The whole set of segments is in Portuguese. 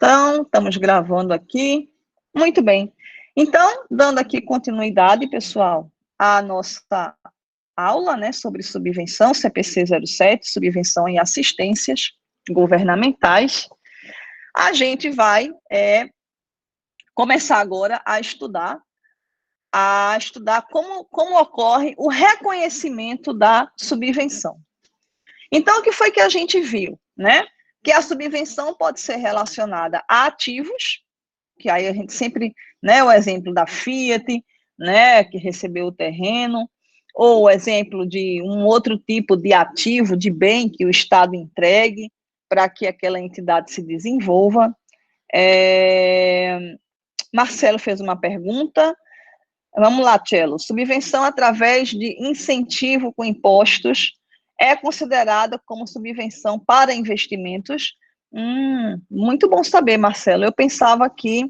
Então, estamos gravando aqui. Muito bem. Então, dando aqui continuidade, pessoal, à nossa aula, né, sobre subvenção, CPC 07, subvenção e assistências governamentais, a gente vai começar agora a estudar como ocorre o reconhecimento da subvenção. Então, o que foi que a gente viu, né? Que a subvenção pode ser relacionada a ativos, que aí a gente sempre, né, o exemplo da Fiat, né, que recebeu o terreno, ou o exemplo de um outro tipo de ativo, de bem que o Estado entregue para que aquela entidade se desenvolva. Marcelo fez uma pergunta. Vamos lá, Tchelo. Subvenção através de incentivo com impostos é considerada como subvenção para investimentos? Muito bom saber, Marcelo. Eu pensava que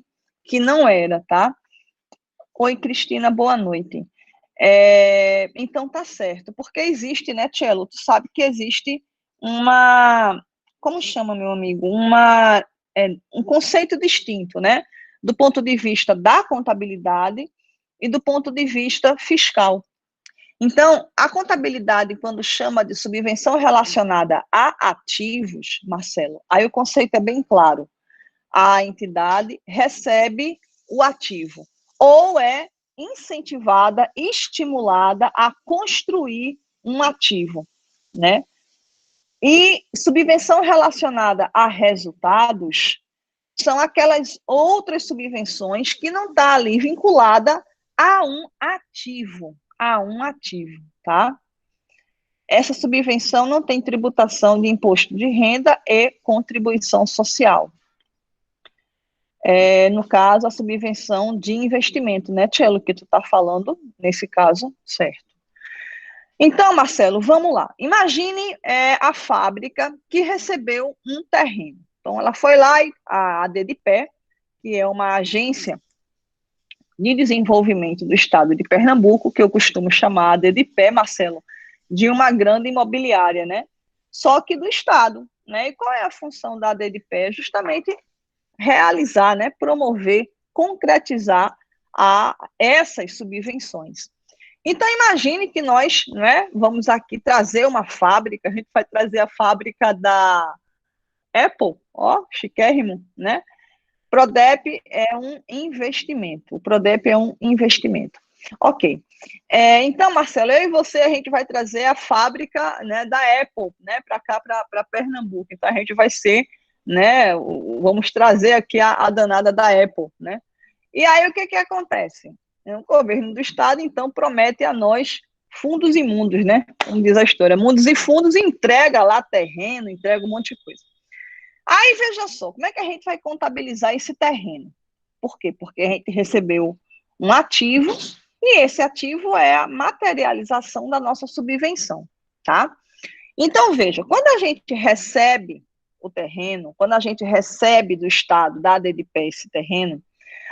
não era, tá? Oi, Cristina, boa noite. Então, tá certo. Porque existe, né, Tchelo? Tu sabe que existe como chama, meu amigo? Um conceito distinto, né? Do ponto de vista da contabilidade e do ponto de vista fiscal. Então, a contabilidade, quando chama de subvenção relacionada a ativos, Marcelo, aí o conceito é bem claro. A entidade recebe o ativo, ou é incentivada, estimulada a construir um ativo, né? E subvenção relacionada a resultados são aquelas outras subvenções que não está ali vinculada a um ativo, tá? Essa subvenção não tem tributação de imposto de renda e contribuição social. No caso, a subvenção de investimento, né, Tchelo, que tu está falando, nesse caso, certo. Então, Marcelo, vamos lá. Imagine a fábrica que recebeu um terreno. Então, ela foi lá, a ADDPE, que é uma agência de desenvolvimento do estado de Pernambuco, que eu costumo chamar de pé, Marcelo, de uma grande imobiliária, né? Só que do estado, né? E qual é a função da ADDPE? Justamente realizar, né? Promover, concretizar essas subvenções. Então, imagine que nós, né, vamos aqui trazer uma fábrica, a gente vai trazer a fábrica da Apple, ó, chiquérrimo, né? Prodep é um investimento. O Prodep é um investimento. Ok. Então, Marcelo, eu e você, a gente vai trazer a fábrica, né, da Apple, né, para cá, para Pernambuco. Então, a gente vai ser, né, vamos trazer aqui a danada da Apple, né? E aí, o que acontece? O governo do estado, então, promete a nós fundos e mundos, né? Como diz a história, mundos e fundos, entrega lá terreno, entrega um monte de coisa. Aí, veja só, como é que a gente vai contabilizar esse terreno? Por quê? Porque a gente recebeu um ativo e esse ativo é a materialização da nossa subvenção, tá? Então, veja, quando a gente recebe o terreno, quando a gente recebe do Estado, da ADDPE esse terreno,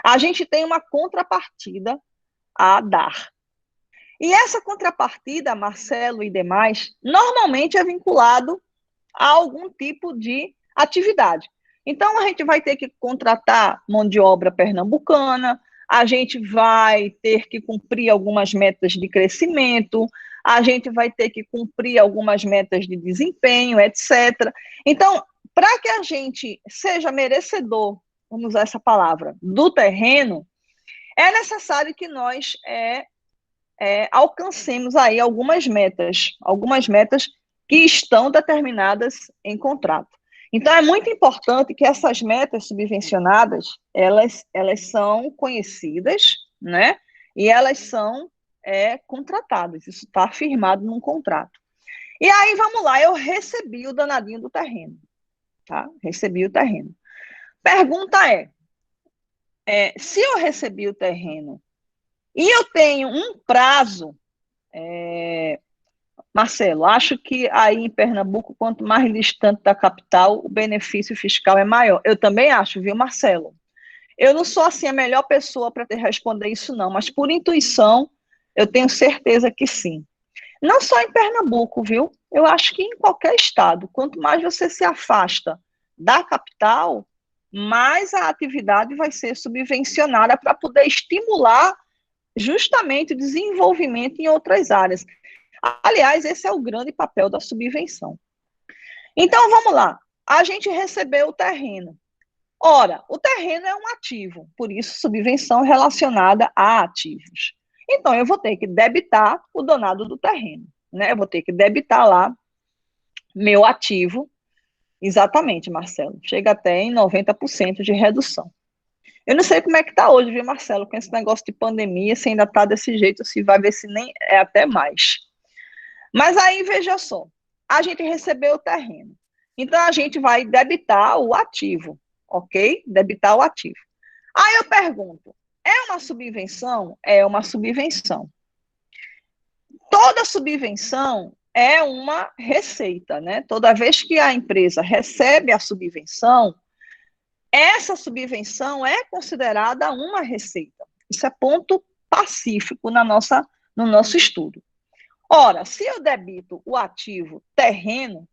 a gente tem uma contrapartida a dar. E essa contrapartida, Marcelo e demais, normalmente é vinculado a algum tipo de atividade. Então, a gente vai ter que contratar mão de obra pernambucana, a gente vai ter que cumprir algumas metas de crescimento, a gente vai ter que cumprir algumas metas de desempenho, etc. Então, para que a gente seja merecedor, vamos usar essa palavra, do terreno, é necessário que nós alcancemos aí algumas metas que estão determinadas em contrato. Então, é muito importante que essas metas subvencionadas, elas são conhecidas, né? E elas são contratadas, isso está afirmado num contrato. E aí, vamos lá, eu recebi o danadinho do terreno, tá? Recebi o terreno. Pergunta se eu recebi o terreno e eu tenho um prazo, Marcelo, acho que aí em Pernambuco, quanto mais distante da capital, o benefício fiscal é maior. Eu também acho, viu, Marcelo? Eu não sou, assim, a melhor pessoa para te responder isso, não, mas por intuição, eu tenho certeza que sim. Não só em Pernambuco, viu? Eu acho que em qualquer estado, quanto mais você se afasta da capital, mais a atividade vai ser subvencionada para poder estimular justamente o desenvolvimento em outras áreas. Aliás, esse é o grande papel da subvenção. Então, vamos lá. A gente recebeu o terreno. Ora, o terreno é um ativo, por isso subvenção relacionada a ativos. Então, eu vou ter que debitar o donado do terreno, né? Eu vou ter que debitar lá meu ativo. Exatamente, Marcelo. Chega até em 90% de redução. Eu não sei como é que está hoje, viu, Marcelo, com esse negócio de pandemia, se ainda está desse jeito, se vai ver se nem é até mais. Mas aí, veja só, a gente recebeu o terreno. Então, a gente vai debitar o ativo, ok? Debitar o ativo. Aí eu pergunto, é uma subvenção? É uma subvenção. Toda subvenção é uma receita, né? Toda vez que a empresa recebe a subvenção, essa subvenção é considerada uma receita. Isso é ponto pacífico no nosso estudo. Ora, se eu debito o ativo terreno,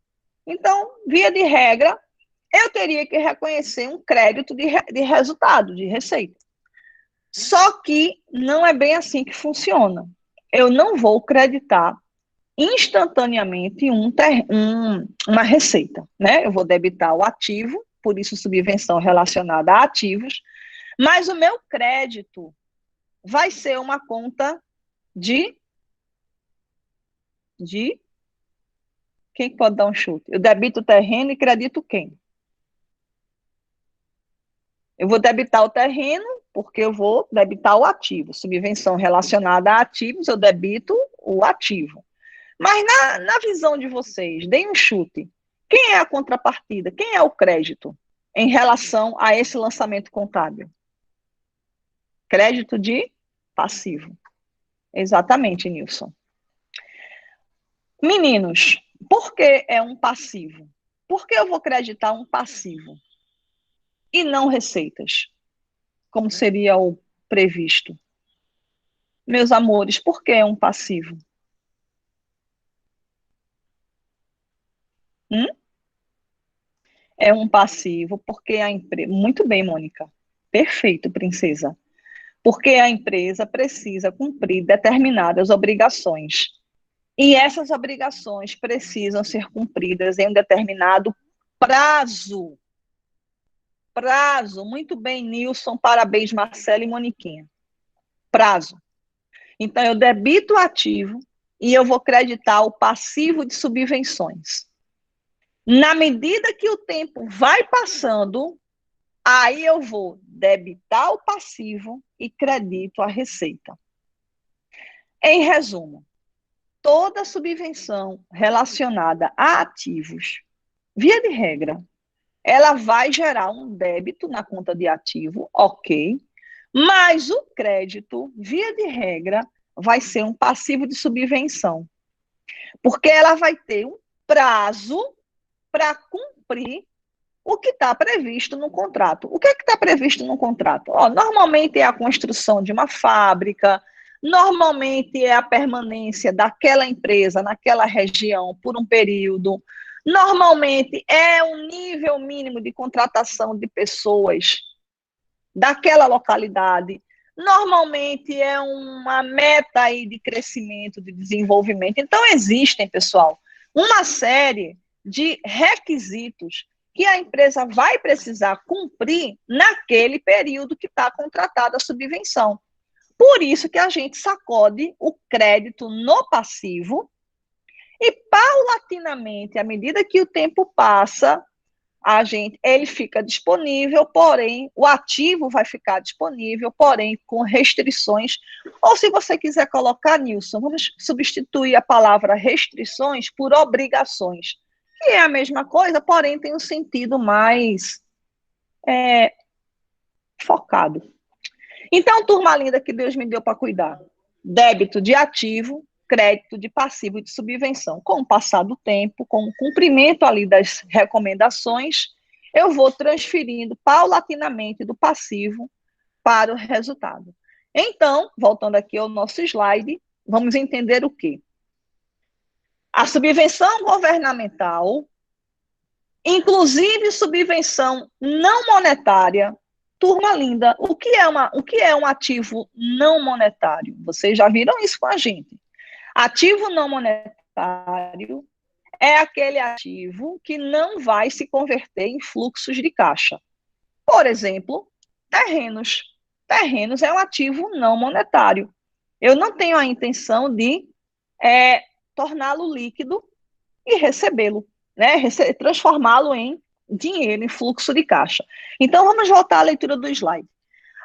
então, via de regra, eu teria que reconhecer um crédito de resultado, de receita. Só que não é bem assim que funciona. Eu não vou creditar instantaneamente uma receita, né? Eu vou debitar o ativo, por isso subvenção relacionada a ativos, mas o meu crédito vai ser uma conta de quem pode dar um chute? Eu debito o terreno e credito quem? Eu vou debitar o terreno, porque eu vou debitar o ativo. Subvenção relacionada a ativos, eu debito o ativo. Mas na visão de vocês, deem um chute. Quem é a contrapartida? Quem é o crédito em relação a esse lançamento contábil? Crédito de passivo. Exatamente, Nilson. Meninos, por que é um passivo? Por que eu vou creditar um passivo e não receitas, como seria o previsto? Meus amores, por que é um passivo? Hum? É um passivo porque a empresa. Muito bem, Mônica. Perfeito, princesa. Porque a empresa precisa cumprir determinadas obrigações. E essas obrigações precisam ser cumpridas em um determinado prazo. Prazo. Muito bem, Nilson. Parabéns, Marcela e Moniquinha. Prazo. Então, eu debito o ativo e eu vou creditar o passivo de subvenções. Na medida que o tempo vai passando, aí eu vou debitar o passivo e credito a receita. Em resumo, toda subvenção relacionada a ativos, via de regra, ela vai gerar um débito na conta de ativo, ok, mas o crédito, via de regra, vai ser um passivo de subvenção, porque ela vai ter um prazo para cumprir o que está previsto no contrato. O que é que está previsto no contrato? Normalmente é a construção de uma fábrica, normalmente é a permanência daquela empresa naquela região por um período, normalmente é um nível mínimo de contratação de pessoas daquela localidade, normalmente é uma meta aí de crescimento, de desenvolvimento. Então, existem, pessoal, uma série de requisitos que a empresa vai precisar cumprir naquele período que está contratada a subvenção. Por isso que a gente sacode o crédito no passivo e, paulatinamente, à medida que o tempo passa, ele fica disponível, porém, o ativo vai ficar disponível, porém, com restrições. Ou, se você quiser colocar, Nilson, vamos substituir a palavra restrições por obrigações, que é a mesma coisa, porém, tem um sentido mais focado. Então, turma linda que Deus me deu para cuidar, débito de ativo, crédito de passivo e de subvenção. Com o passar do tempo, com o cumprimento ali das recomendações, eu vou transferindo paulatinamente do passivo para o resultado. Então, voltando aqui ao nosso slide, vamos entender o quê? A subvenção governamental, inclusive subvenção não monetária. Turma linda, o que é um ativo não monetário? Vocês já viram isso com a gente. Ativo não monetário é aquele ativo que não vai se converter em fluxos de caixa. Por exemplo, terrenos. Terrenos é um ativo não monetário. Eu não tenho a intenção de torná-lo líquido e recebê-lo, né? Transformá-lo em dinheiro, em fluxo de caixa. Então, vamos voltar à leitura do slide.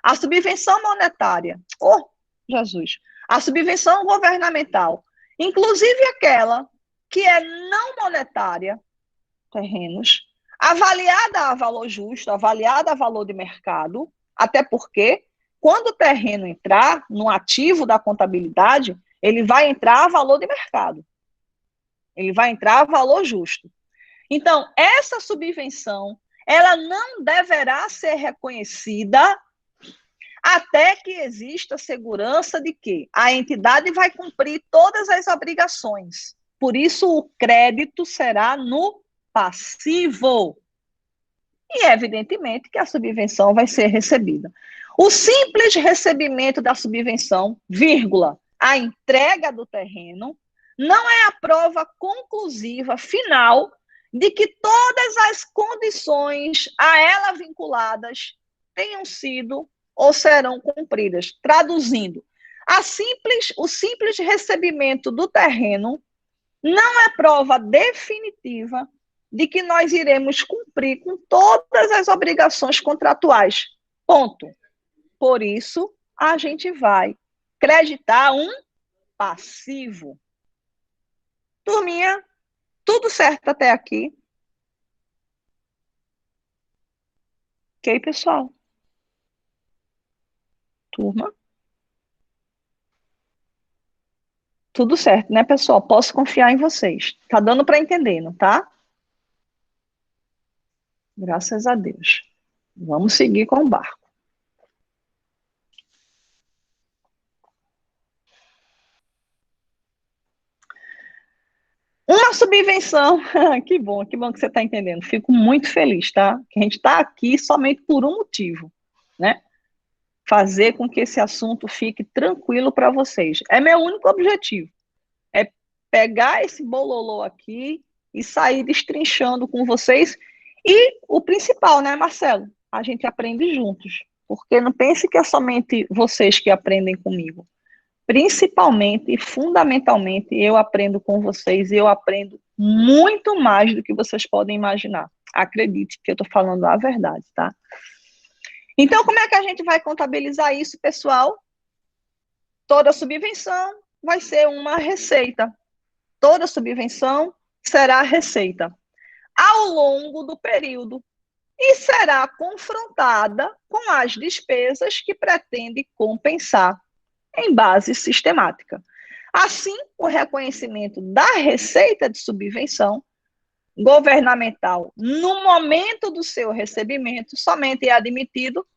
A subvenção monetária, Jesus, a subvenção governamental, inclusive aquela que é não monetária, terrenos, avaliada a valor justo, avaliada a valor de mercado, até porque, quando o terreno entrar no ativo da contabilidade, ele vai entrar a valor de mercado. Ele vai entrar a valor justo. Então, essa subvenção, ela não deverá ser reconhecida até que exista segurança de que a entidade vai cumprir todas as obrigações. Por isso, o crédito será no passivo. E, evidentemente, que a subvenção vai ser recebida. O simples recebimento da subvenção, vírgula, a entrega do terreno, não é a prova conclusiva, final, de que todas as condições a ela vinculadas tenham sido ou serão cumpridas. Traduzindo, o simples recebimento do terreno não é prova definitiva de que nós iremos cumprir com todas as obrigações contratuais. Ponto. Por isso, a gente vai creditar um passivo. Turminha, tudo certo até aqui? Ok, pessoal? Turma? Tudo certo, né, pessoal? Posso confiar em vocês. Tá dando para entender, não tá? Graças a Deus. Vamos seguir com o barco. Uma subvenção. Que bom que você está entendendo. Fico muito feliz, tá? Que a gente está aqui somente por um motivo, né? Fazer com que esse assunto fique tranquilo para vocês. É meu único objetivo. É pegar esse bololô aqui e sair destrinchando com vocês. E o principal, né, Marcelo? A gente aprende juntos. Porque não pense que é somente vocês que aprendem comigo. Principalmente e fundamentalmente, eu aprendo com vocês e eu aprendo muito mais do que vocês podem imaginar. Acredite que eu estou falando a verdade, tá? Então, como é que a gente vai contabilizar isso, pessoal? Toda subvenção vai ser uma receita. Toda subvenção será receita ao longo do período e será confrontada com as despesas que pretende compensar em base sistemática. Assim, o reconhecimento da receita de subvenção governamental no momento do seu recebimento somente é admitido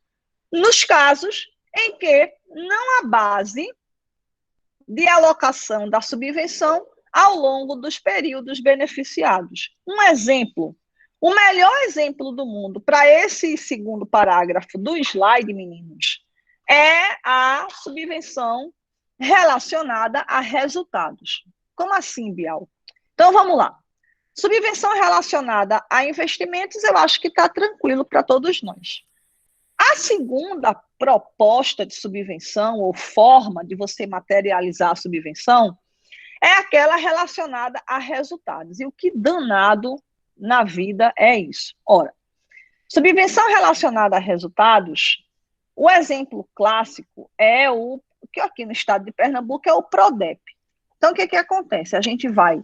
nos casos em que não há base de alocação da subvenção ao longo dos períodos beneficiados. Um exemplo, o melhor exemplo do mundo para esse segundo parágrafo do slide, meninos, é a subvenção relacionada a resultados. Como assim, Bial? Então, vamos lá. Subvenção relacionada a investimentos, eu acho que está tranquilo para todos nós. A segunda proposta de subvenção, ou forma de você materializar a subvenção, é aquela relacionada a resultados. E o que danado na vida é isso? Ora, subvenção relacionada a resultados, o exemplo clássico é o que aqui no estado de Pernambuco é o PRODEP. Então, o que acontece? A gente vai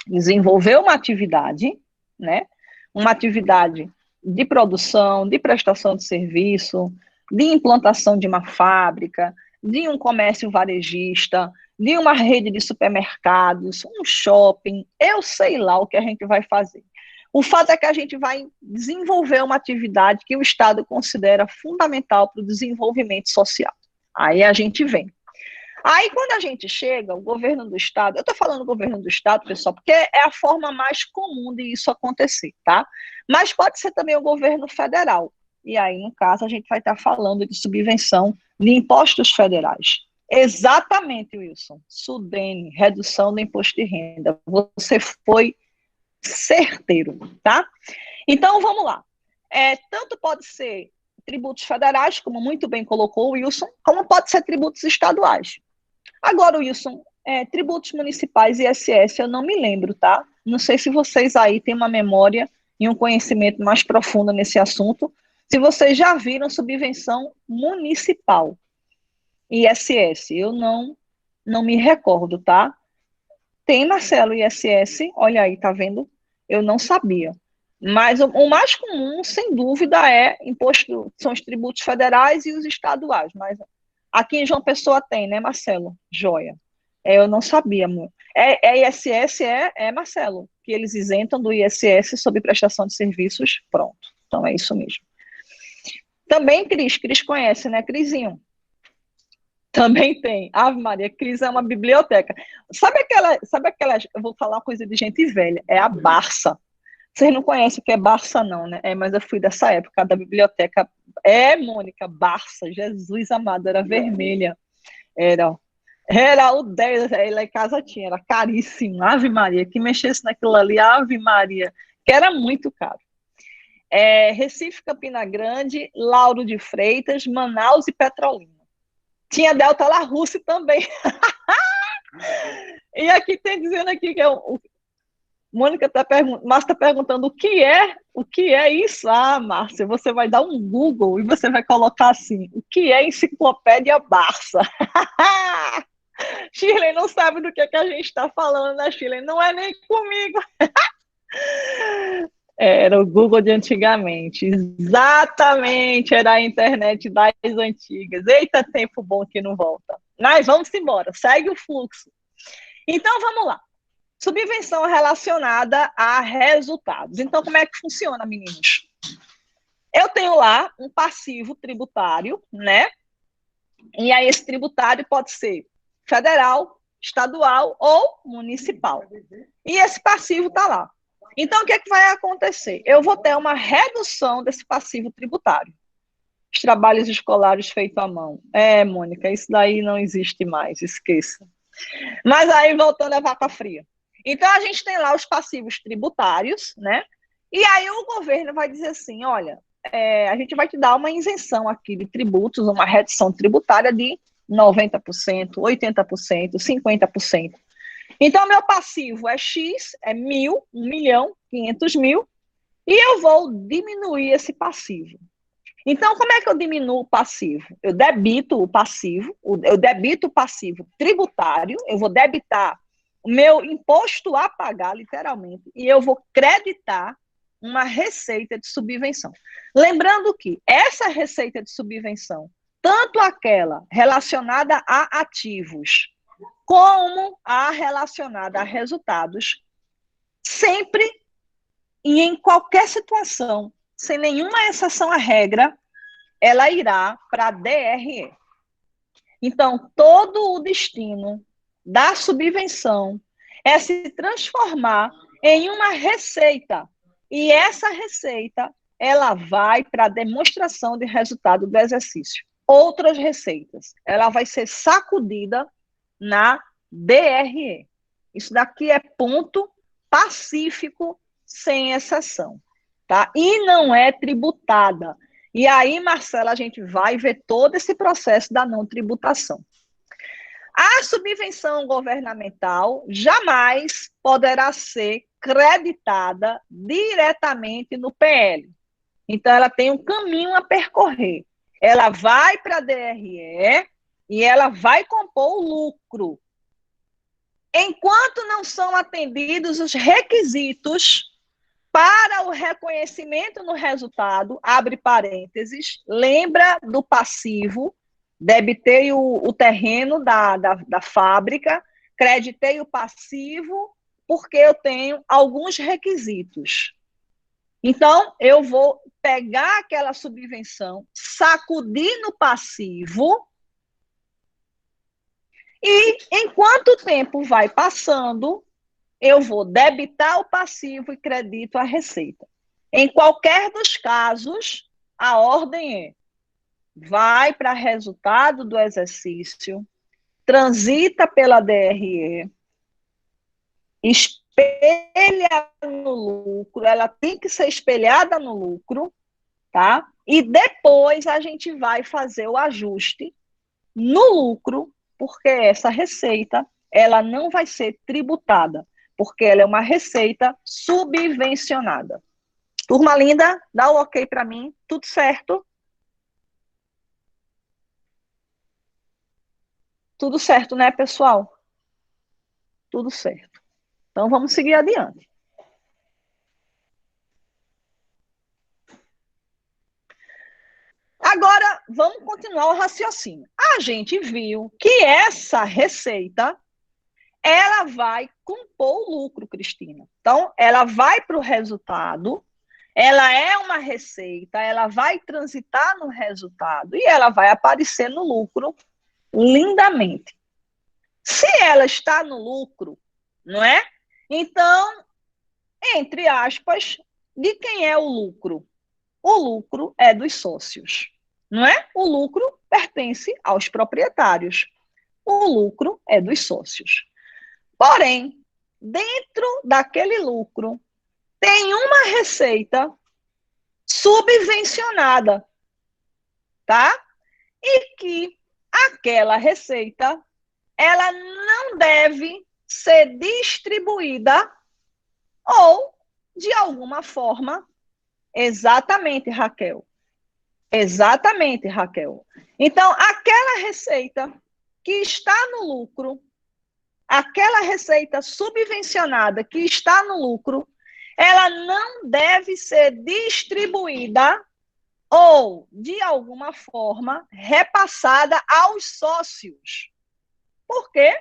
desenvolver uma atividade, né? Uma atividade de produção, de prestação de serviço, de implantação de uma fábrica, de um comércio varejista, de uma rede de supermercados, um shopping, eu sei lá o que a gente vai fazer. O fato é que a gente vai desenvolver uma atividade que o Estado considera fundamental para o desenvolvimento social. Aí a gente vem. Aí, quando a gente chega, o governo do estado, eu estou falando governo do estado, pessoal, porque é a forma mais comum de isso acontecer, tá? Mas pode ser também o governo federal. E aí, no caso, a gente vai estar falando de subvenção de impostos federais. Exatamente, Wilson. Sudene, redução do imposto de renda. Você foi certeiro, tá? Então, vamos lá. Tanto pode ser tributos federais, como muito bem colocou o Wilson, como pode ser tributos estaduais. Agora, Wilson, tributos municipais e ISS, eu não me lembro, tá? Não sei se vocês aí têm uma memória e um conhecimento mais profundo nesse assunto, se vocês já viram subvenção municipal, ISS, eu não me recordo, tá? Tem, Marcelo, ISS, olha aí, tá vendo? Eu não sabia. Mas o mais comum, sem dúvida, são os tributos federais e os estaduais. Mas aqui em João Pessoa tem, né, Marcelo? Joia. Eu não sabia, amor. ISS, Marcelo, que eles isentam do ISS sob prestação de serviços. Pronto. Então é isso mesmo. Também Cris conhece, né, Crisinho? Também tem. Ave Maria, Cris é uma biblioteca. Sabe aquela, eu vou falar uma coisa de gente velha, é a Barça. Vocês não conhecem o que é Barça, não, né? Mas eu fui dessa época da biblioteca. Mônica, Barça, Jesus amado, era vermelha. Era o 10, lá em casa tinha, era caríssimo. Ave Maria, que mexesse naquilo ali, Ave Maria, que era muito caro. Recife, Campina Grande, Lauro de Freitas, Manaus e Petrolina. Tinha Delta La Russe também. E aqui tem dizendo aqui que Mônica Márcia está perguntando o que é isso? Ah, Márcia, você vai dar um Google e você vai colocar assim, o que é enciclopédia Barça? Shirley não sabe do que a gente está falando, né, Shirley? Não é nem comigo. Era o Google de antigamente, exatamente, era a internet das antigas. Eita, tempo bom que não volta. Mas vamos embora, segue o fluxo. Então, vamos lá. Subvenção relacionada a resultados. Então, como é que funciona, meninos? Eu tenho lá um passivo tributário, né? E aí esse tributário pode ser federal, estadual ou municipal. E esse passivo está lá. Então, o que é que vai acontecer? Eu vou ter uma redução desse passivo tributário. Os trabalhos escolares feitos à mão. Mônica, isso daí não existe mais, esqueça. Mas aí, voltando à vaca fria. Então, a gente tem lá os passivos tributários, né? E aí o governo vai dizer assim, olha, a gente vai te dar uma isenção aqui de tributos, uma redução tributária de 90%, 80%, 50%. Então, meu passivo é X, é 1.000, 1 milhão, 500 mil, e eu vou diminuir esse passivo. Então, como é que eu diminuo o passivo? Eu debito o passivo tributário, eu vou debitar o meu imposto a pagar, literalmente, e eu vou creditar uma receita de subvenção. Lembrando que essa receita de subvenção, tanto aquela relacionada a ativos, como a relacionada a resultados, sempre e em qualquer situação, sem nenhuma exceção à regra, ela irá para a DRE. Então, todo o destino da subvenção é se transformar em uma receita. E essa receita, ela vai para a demonstração de resultado do exercício. Outras receitas, ela vai ser sacudida na DRE. Isso daqui é ponto pacífico, sem exceção, tá? E não é tributada. E aí, Marcela, a gente vai ver todo esse processo da não tributação. A subvenção governamental jamais poderá ser creditada diretamente no PL. Então, ela tem um caminho a percorrer. Ela vai para a DRE e ela vai compor o lucro. Enquanto não são atendidos os requisitos para o reconhecimento no resultado, abre parênteses, lembra do passivo, debitei o terreno da fábrica, creditei o passivo, porque eu tenho alguns requisitos. Então, eu vou pegar aquela subvenção, sacudir no passivo E enquanto o tempo vai passando, eu vou debitar o passivo e credito a receita. Em qualquer dos casos, a ordem é: vai para resultado do exercício, transita pela DRE, espelha no lucro, ela tem que ser espelhada no lucro, tá? E depois a gente vai fazer o ajuste no lucro, porque essa receita, ela não vai ser tributada, porque ela é uma receita subvencionada. Turma linda, dá o ok para mim, tudo certo? Tudo certo, né, pessoal? Tudo certo. Então, vamos seguir adiante. Agora, vamos continuar o raciocínio. A gente viu que essa receita, ela vai compor o lucro, Cristina. Então, ela vai para o resultado, ela é uma receita, ela vai transitar no resultado e ela vai aparecer no lucro lindamente. Se ela está no lucro, não é? Então, entre aspas, de quem é o lucro? O lucro é dos sócios, não é? O lucro pertence aos proprietários. O lucro é dos sócios. Porém, dentro daquele lucro, tem uma receita subvencionada, tá? E que aquela receita, ela não deve ser distribuída ou, de alguma forma, exatamente, Raquel. Exatamente, Raquel. Então, aquela receita que está no lucro, aquela receita subvencionada que está no lucro, ela não deve ser distribuída ou, de alguma forma, repassada aos sócios. Por quê?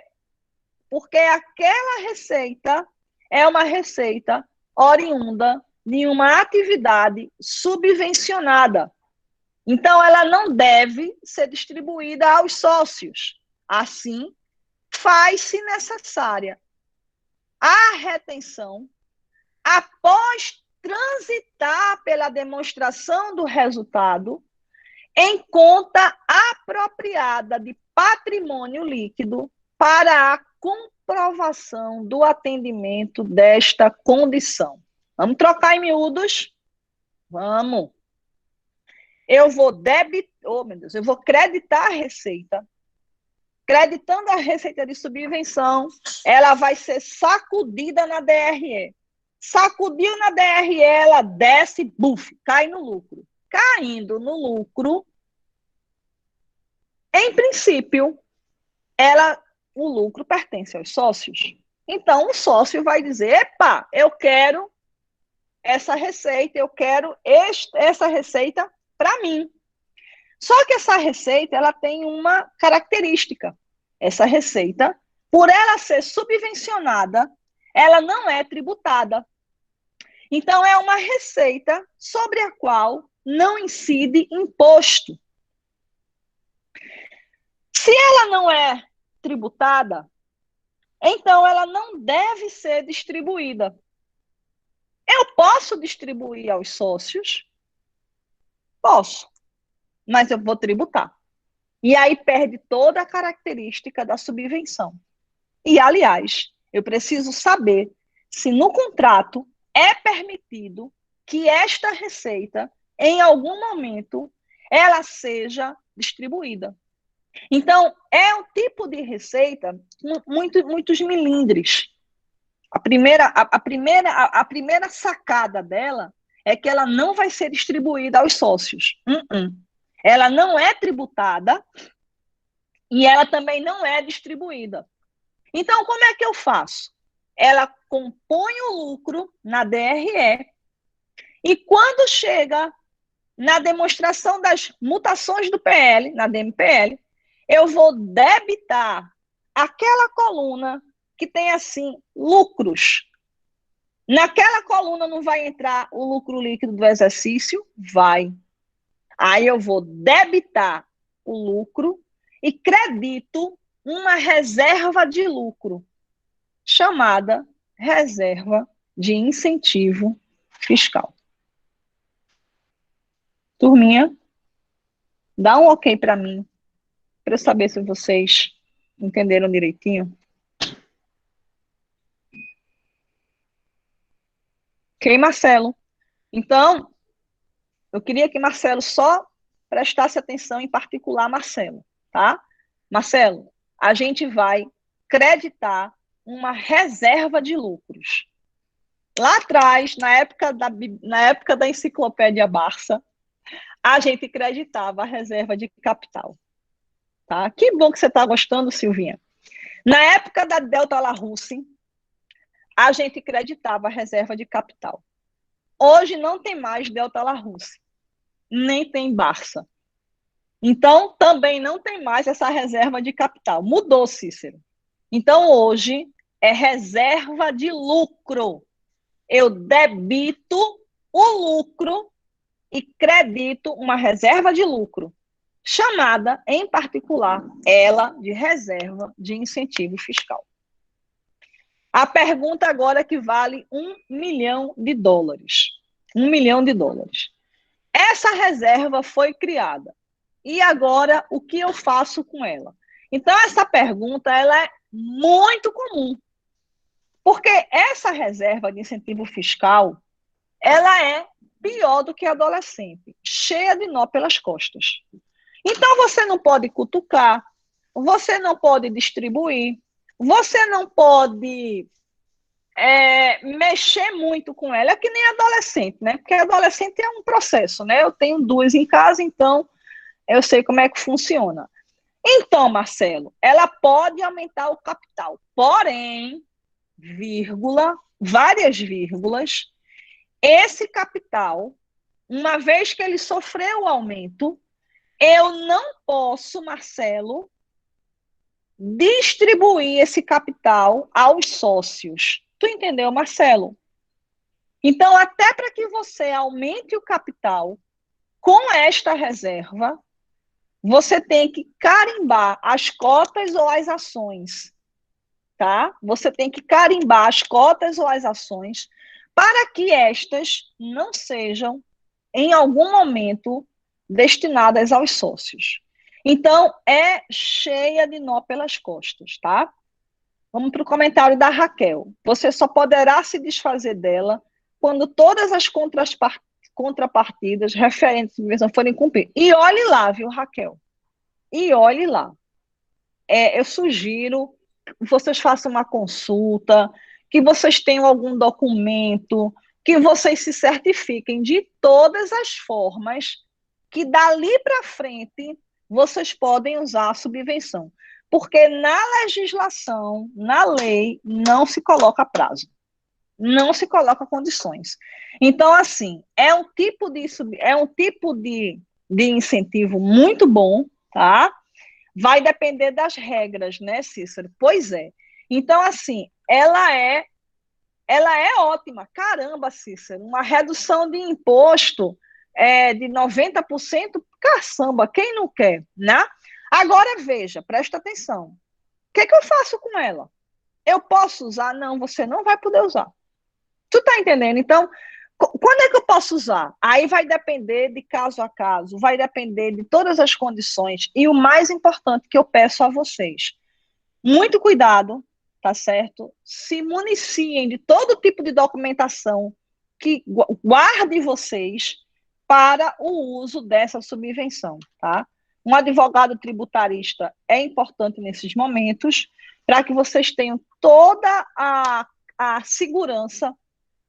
Porque aquela receita é uma receita oriunda de uma atividade subvencionada. Então, ela não deve ser distribuída aos sócios. Assim, faz-se necessária a retenção após transitar pela demonstração do resultado em conta apropriada de patrimônio líquido para a comprovação do atendimento desta condição. Vamos trocar em miúdos? Vamos. Eu vou oh, meu Deus, eu vou creditar a receita. Creditando a receita de subvenção, ela vai ser sacudida na DRE. Sacudiu na DRE, ela desce, buf, cai no lucro. Caindo no lucro, em princípio, o lucro pertence aos sócios. Então, o sócio vai dizer, epa, eu quero essa receita, eu quero essa receita para mim. Só que essa receita, ela tem uma característica. Essa receita, por ela ser subvencionada, ela não é tributada. Então, é uma receita sobre a qual não incide imposto. Se ela não é tributada, então ela não deve ser distribuída. Eu posso distribuir aos sócios? Posso, mas eu vou tributar. E aí perde toda a característica da subvenção. E, aliás, eu preciso saber se no contrato é permitido que esta receita, em algum momento, ela seja distribuída. Então, é um tipo de receita com muitos milindres. A primeira sacada dela é que ela não vai ser distribuída aos sócios. Ela não é tributada e ela também não é distribuída. Então, como é que eu faço? Ela compõe o lucro na DRE e quando chega na demonstração das mutações do PL, na DMPL, eu vou debitar aquela coluna que tem, assim, lucros. Naquela coluna não vai entrar o lucro líquido do exercício? Vai. Aí eu vou debitar o lucro e credito uma reserva de lucro, chamada reserva de incentivo fiscal. Turminha, dá um ok para mim, para eu saber se vocês entenderam direitinho. Ok, Marcelo? Então, eu queria que Marcelo só prestasse atenção, em particular Marcelo, tá? Marcelo, a gente vai creditar uma reserva de lucros. Lá atrás, na época da enciclopédia Barça, a gente creditava a reserva de capital. Tá? Que bom que você está gostando, Silvinha. Na época da Delta Larousse, a gente creditava a reserva de capital. Hoje não tem mais Delta Larousse, nem tem Barça. Então, também não tem mais essa reserva de capital. Mudou, Cícero. Então, hoje é reserva de lucro. Eu debito o lucro e credito uma reserva de lucro, chamada, em particular, ela de reserva de incentivo fiscal. A pergunta agora é que vale $1 milhão. $1 milhão. Essa reserva foi criada. E agora, o que eu faço com ela? Então, essa pergunta ela é muito comum. Porque essa reserva de incentivo fiscal, ela é pior do que a adolescente, cheia de nó pelas costas. Então, você não pode cutucar, você não pode distribuir, você não pode mexer muito com ela. É que nem adolescente, né? Porque adolescente é um processo, né? Eu tenho 2 em casa, então eu sei como é que funciona. Então, Marcelo, ela pode aumentar o capital, porém, vírgula, várias vírgulas, esse capital, uma vez que ele sofreu o aumento, eu não posso, Marcelo, distribuir esse capital aos sócios. Tu entendeu, Marcelo? Então, até para que você aumente o capital com esta reserva, você tem que carimbar as cotas ou as ações, tá? Você tem que carimbar as cotas ou as ações para que estas não sejam, em algum momento, destinadas aos sócios. Então, é cheia de nó pelas costas, tá? Vamos para o comentário da Raquel. Você só poderá se desfazer dela quando todas as contrapartidas referentes à subvenção forem cumpridas. E olhe lá, viu, Raquel? E olhe lá. Eu sugiro que vocês façam uma consulta, que vocês tenham algum documento, que vocês se certifiquem de todas as formas que dali para frente vocês podem usar a subvenção. Porque na legislação, na lei, não se coloca prazo. Não se coloca condições. Então, assim, é um tipo de incentivo muito bom, tá? Vai depender das regras, né, Cícero? Pois é. Então, assim, ela é ótima. Caramba, Cícero, uma redução de imposto de 90%, caçamba, quem não quer, né? Agora, veja, presta atenção. O que eu faço com ela? Eu posso usar? Não, você não vai poder usar. Tu tá entendendo? Então, quando é que eu posso usar? Aí vai depender de caso a caso, vai depender de todas as condições. E o mais importante que eu peço a vocês, muito cuidado, tá certo? Se municiem de todo tipo de documentação que guarde vocês para o uso dessa subvenção, tá? Um advogado tributarista é importante nesses momentos para que vocês tenham toda a segurança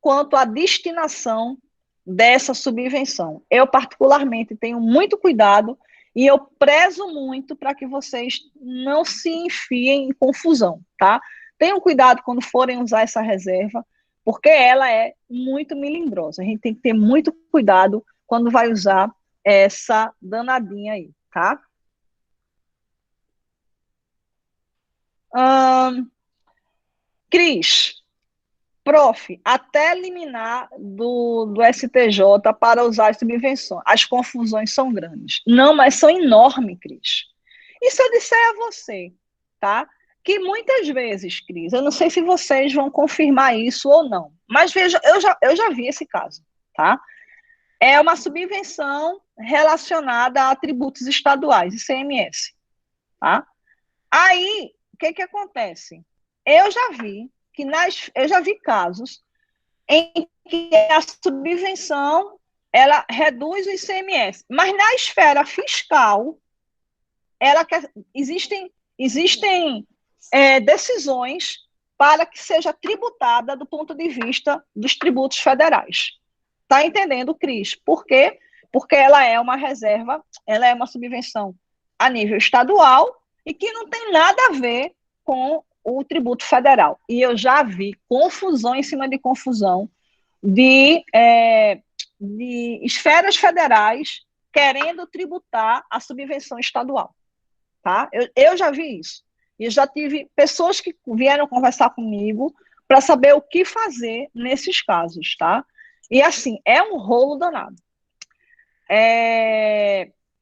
quanto à destinação dessa subvenção. Eu, particularmente, tenho muito cuidado e eu prezo muito para que vocês não se enfiem em confusão, tá? Tenham cuidado quando forem usar essa reserva, porque ela é muito melindrosa. A gente tem que ter muito cuidado quando vai usar essa danadinha aí, tá? Cris, prof, até liminar do STJ para usar as subvenções. As confusões são grandes. Não, mas são enormes, Cris. E se eu disser a você, tá? Que muitas vezes, Cris, eu não sei se vocês vão confirmar isso ou não, mas veja, eu já vi esse caso, tá? É uma subvenção relacionada a tributos estaduais, ICMS, tá? Aí, o que que acontece? Eu já vi eu já vi casos em que a subvenção ela reduz o ICMS, mas na esfera fiscal existem decisões para que seja tributada do ponto de vista dos tributos federais. Está entendendo, Cris? Por quê? Porque ela é uma reserva, ela é uma subvenção a nível estadual e que não tem nada a ver com o tributo federal. E eu já vi confusão em cima de confusão de esferas federais querendo tributar a subvenção estadual. Tá? Eu já vi isso. E já tive pessoas que vieram conversar comigo para saber o que fazer nesses casos, tá? E assim, é um rolo danado.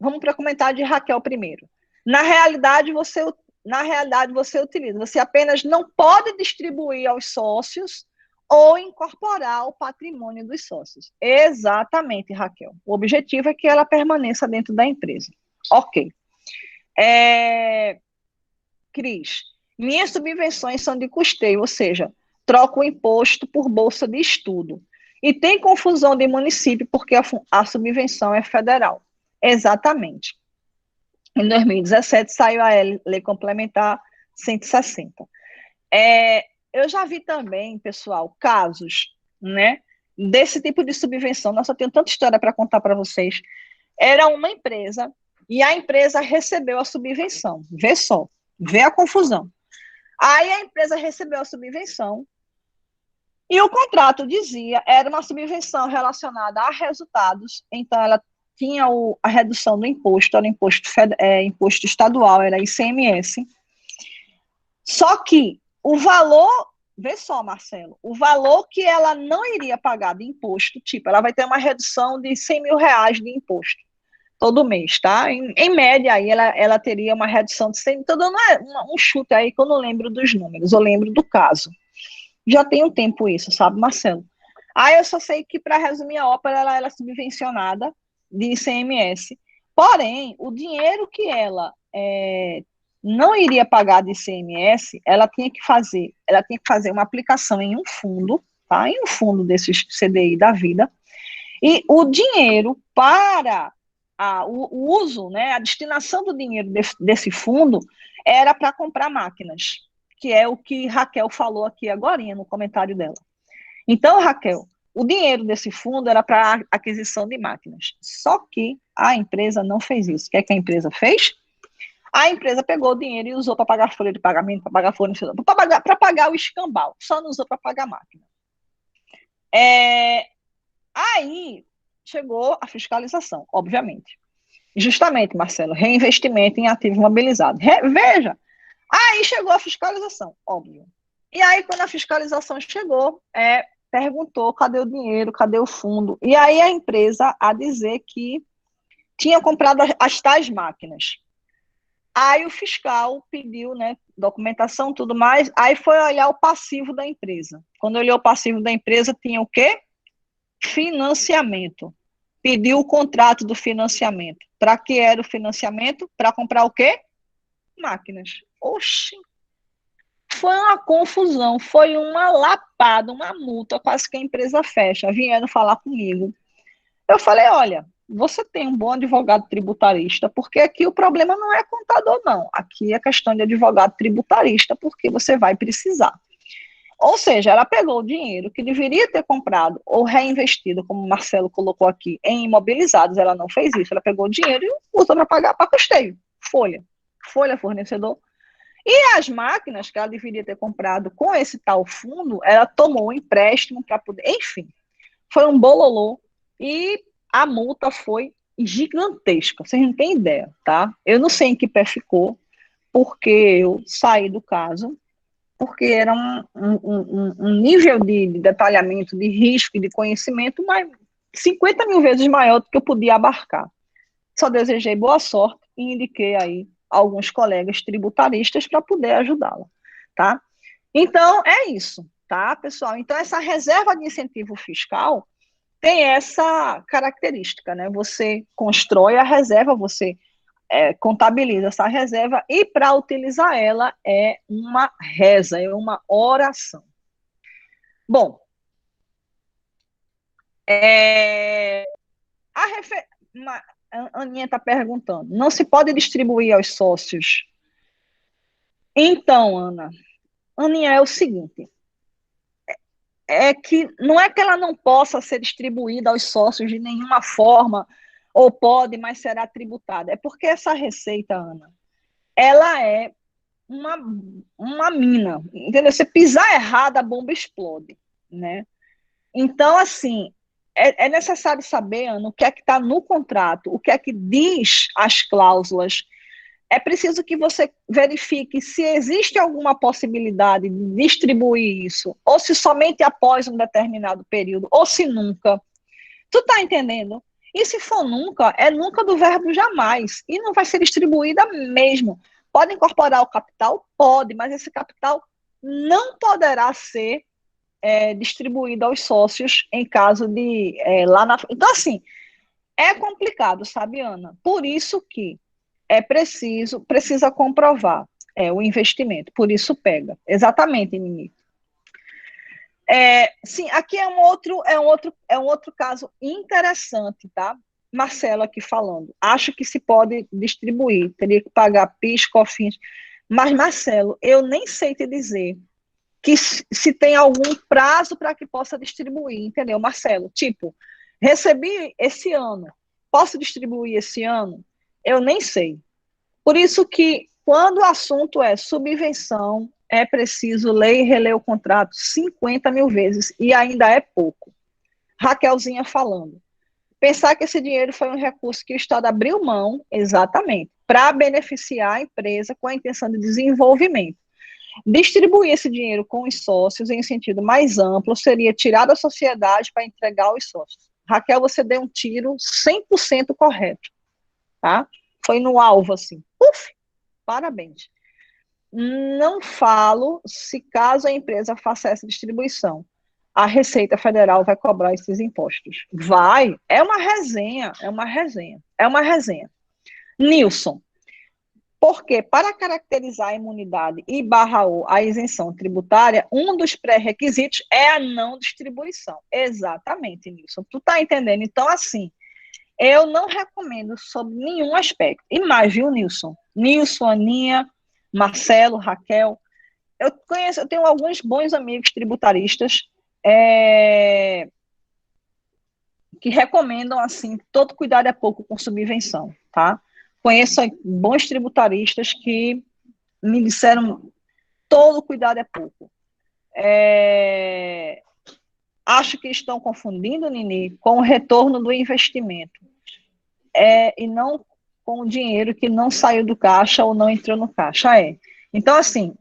Vamos para o comentário de Raquel primeiro. Na realidade, você utiliza, você apenas não pode distribuir aos sócios ou incorporar o patrimônio dos sócios. Exatamente, Raquel. O objetivo é que ela permaneça dentro da empresa. Ok. Cris, minhas subvenções são de custeio, ou seja, troco o imposto por bolsa de estudo. E tem confusão de município porque a subvenção é federal. Exatamente. Em 2017 saiu a Lei Complementar 160. Eu já vi também, pessoal, casos, né, desse tipo de subvenção. Nossa, eu tenho tanta história para contar para vocês. Era uma empresa e a empresa recebeu a subvenção. Vê só, vê a confusão. Aí a empresa recebeu a subvenção e o contrato dizia, era uma subvenção relacionada a resultados, então ela tinha a redução do imposto, era imposto estadual, era ICMS. Só que o valor, vê só, Marcelo, o valor que ela não iria pagar de imposto, tipo, ela vai ter uma redução de 100 mil reais de imposto todo mês, tá? Em média, aí ela teria uma redução de 100, estou dando um chute aí que eu não lembro dos números, eu lembro do caso. Já tem um tempo isso, sabe, Marcelo? Aí eu só sei que, para resumir a ópera, ela era subvencionada de ICMS. Porém, o dinheiro que ela não iria pagar de ICMS, ela tinha que fazer uma aplicação em um fundo, tá? Em um fundo desses CDI da vida, e o dinheiro para o uso, né, a destinação do dinheiro desse fundo era para comprar máquinas, que é o que Raquel falou aqui agora no comentário dela. Então, Raquel, o dinheiro desse fundo era para aquisição de máquinas. Só que a empresa não fez isso. O que é que a empresa fez? A empresa pegou o dinheiro e usou para pagar folha de pagamento, para pagar fornecedor, para pagar o escambau. Só não usou para pagar a máquina. Aí chegou a fiscalização, obviamente. Justamente, Marcelo, reinvestimento em ativo imobilizado. Veja, aí chegou a fiscalização, óbvio. E aí, quando a fiscalização chegou, perguntou cadê o dinheiro, cadê o fundo. E aí a empresa a dizer que tinha comprado as tais máquinas. Aí o fiscal pediu, né, documentação, tudo mais, aí foi olhar o passivo da empresa. Quando olhou o passivo da empresa, tinha o quê? Financiamento. Pediu o contrato do financiamento. Para que era o financiamento? Para comprar o quê? Máquinas. Oxi! Foi uma confusão, foi uma lapada, uma multa, quase que a empresa fecha. Vieram falar comigo. Eu falei, olha, você tem um bom advogado tributarista, porque aqui o problema não é contador, não. Aqui é questão de advogado tributarista, porque você vai precisar. Ou seja, ela pegou o dinheiro que deveria ter comprado ou reinvestido, como o Marcelo colocou aqui, em imobilizados, ela não fez isso. Ela pegou o dinheiro e usou para pagar para custeio. Folha fornecedor. E as máquinas que ela deveria ter comprado com esse tal fundo, ela tomou um empréstimo para poder... Enfim, foi um bololô e a multa foi gigantesca. Vocês não têm ideia, tá? Eu não sei em que pé ficou, porque eu saí do caso, porque era um nível de detalhamento, de risco e de conhecimento, mas 50 mil vezes maior do que eu podia abarcar. Só desejei boa sorte e indiquei aí alguns colegas tributaristas para poder ajudá-la, tá? Então, é isso, tá, pessoal? Então, essa reserva de incentivo fiscal tem essa característica, né? Você constrói a reserva, você contabiliza essa reserva e para utilizar ela é uma reza, é uma oração. Bom, a Aninha está perguntando, não se pode distribuir aos sócios? Então, Aninha, é o seguinte, é que não é que ela não possa ser distribuída aos sócios de nenhuma forma, ou pode, mas será tributada. É porque essa receita, Ana, ela é uma mina, entendeu? Você pisar errado, a bomba explode, né? Então, assim, é necessário saber, Ana, o que é que está no contrato, o que é que diz as cláusulas. É preciso que você verifique se existe alguma possibilidade de distribuir isso, ou se somente após um determinado período, ou se nunca. Tu está entendendo? E se for nunca, é nunca do verbo jamais. E não vai ser distribuída mesmo. Pode incorporar o capital? Pode, mas esse capital não poderá ser distribuído aos sócios em caso de lá na. Então, assim, é complicado, sabe, Ana? Por isso que precisa comprovar o investimento, por isso pega. Exatamente, Nini. Sim, aqui é um outro caso interessante, tá? Marcelo aqui falando. Acho que se pode distribuir, teria que pagar PIS, COFINS. Mas, Marcelo, eu nem sei te dizer que se tem algum prazo para que possa distribuir, entendeu, Marcelo? Tipo, recebi esse ano, posso distribuir esse ano? Eu nem sei. Por isso que, quando o assunto é subvenção, é preciso ler e reler o contrato 50 mil vezes, e ainda é pouco. Raquelzinha falando. Pensar que esse dinheiro foi um recurso que o Estado abriu mão, exatamente, para beneficiar a empresa com a intenção de desenvolvimento. Distribuir esse dinheiro com os sócios em sentido mais amplo seria tirar da sociedade para entregar aos sócios. Raquel, você deu um tiro 100% correto, tá? Foi no alvo, assim. Uf, parabéns. Não falo se caso a empresa faça essa distribuição, a Receita Federal vai cobrar esses impostos. Vai, é uma resenha, é uma resenha, é uma resenha. Nilson, porque para caracterizar a imunidade e /ou a isenção tributária, um dos pré-requisitos é a não distribuição. Exatamente, Nilson. Tu tá entendendo? Então, assim, eu não recomendo sob nenhum aspecto. E mais, viu, Nilson? Nilson, Aninha, Marcelo, Raquel. Eu tenho alguns bons amigos tributaristas que recomendam, assim, todo cuidado é pouco com subvenção, tá? Conheço bons tributaristas que me disseram todo cuidado é pouco. Acho que estão confundindo, Nini, com o retorno do investimento. E não com o dinheiro que não saiu do caixa ou não entrou no caixa. Então, assim,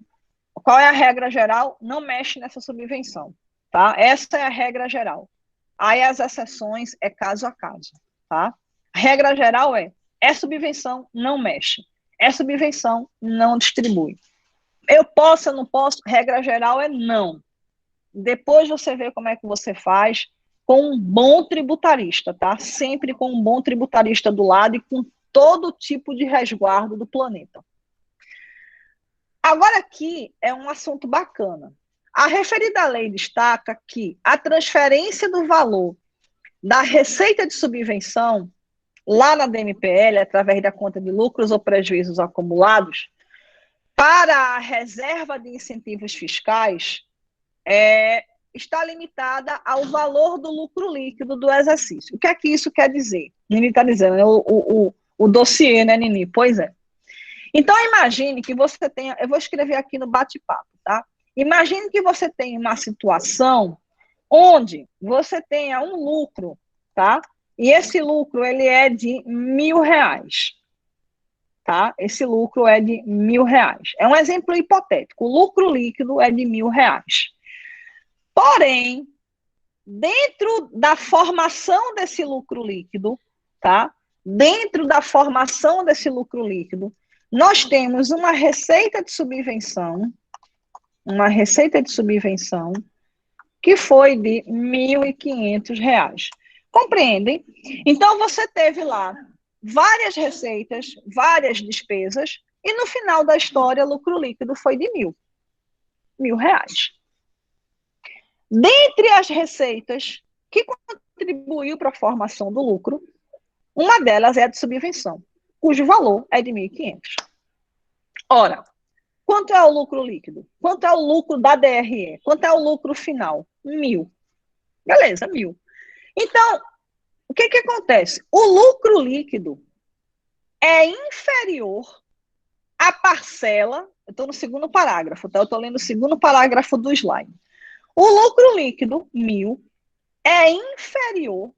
qual é a regra geral? Não mexe nessa subvenção, tá? Essa é a regra geral. Aí as exceções é caso a caso, tá? A regra geral é subvenção, não mexe. É subvenção, não distribui. Eu posso, eu não posso? Regra geral é não. Depois você vê como é que você faz com um bom tributarista, tá? Sempre com um bom tributarista do lado e com todo tipo de resguardo do planeta. Agora aqui é um assunto bacana. A referida lei destaca que a transferência do valor da receita de subvenção lá na DMPL, através da conta de lucros ou prejuízos acumulados, para a reserva de incentivos fiscais, está limitada ao valor do lucro líquido do exercício. O que é que isso quer dizer? Nini está dizendo, né? O dossiê, né, Nini? Pois é. Então, imagine que você tenha, eu vou escrever aqui no bate-papo, tá? Imagine que você tenha uma situação onde você tenha um lucro, tá? E esse lucro, ele é de R$1.000, tá? Esse lucro é de R$1.000. É um exemplo hipotético. O lucro líquido é de R$1.000. Porém, dentro da formação desse lucro líquido, tá? Dentro da formação desse lucro líquido, Nós temos uma receita de subvenção que foi de R$ 1.500. Compreendem? Então, você teve lá várias receitas, várias despesas, e no final da história, o lucro líquido foi de mil reais. Dentre as receitas que contribuiu para a formação do lucro, uma delas é a de subvenção, cujo valor é de 1.500. Ora, quanto é o lucro líquido? Quanto é o lucro da DRE? Quanto é o lucro final? 1.000. Beleza, 1.000. Então, o que acontece? O lucro líquido é inferior à parcela. Eu estou no segundo parágrafo, tá? Eu estou lendo o segundo parágrafo do slide. O lucro líquido, 1.000, é inferior